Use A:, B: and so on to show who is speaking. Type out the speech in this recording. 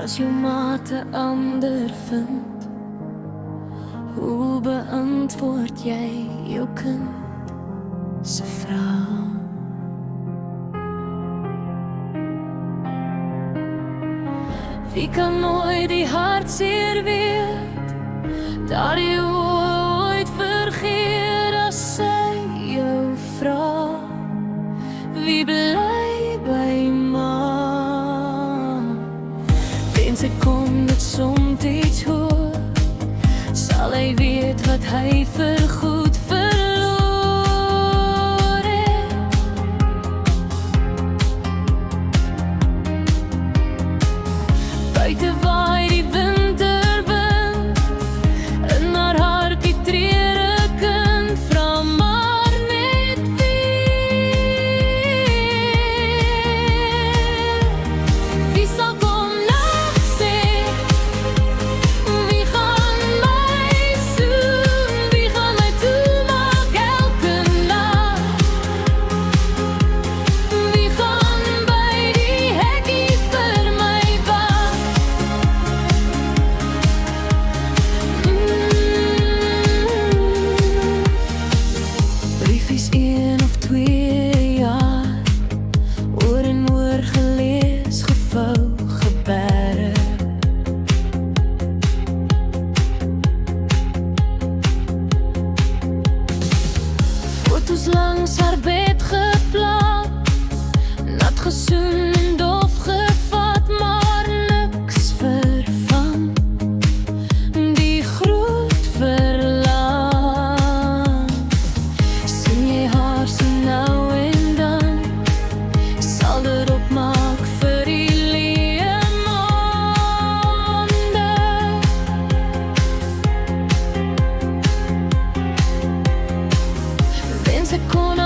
A: As jou maat 'n ander vind, hoe beantwoord jy jou kind se vraag? Wie kan nooit die hartseer weet, dat jy ooit vergeet as sy jou vra? Wie bly by ma? Wens ek kon dit somtyds hoor, sal hy weet wat hy vergoed verloor het. Buite waai die winterwind, in haar hart die trere kind, vra maar net wie sal kom nag sê, wie gaan my soen, wie gaan my toemaak elke nag, wie gaan by die hekkie vir my wag. Briefies 1 of 2 jaar, oor en oor gelees, gevou, geberg. Foto's langs haar bed geplak, nat gesoen en dof gevat, maar niks vervang die groot verlang. Sien jy haar so nou en dan, sal dit opmaak vir die leë maande. Wens ek kon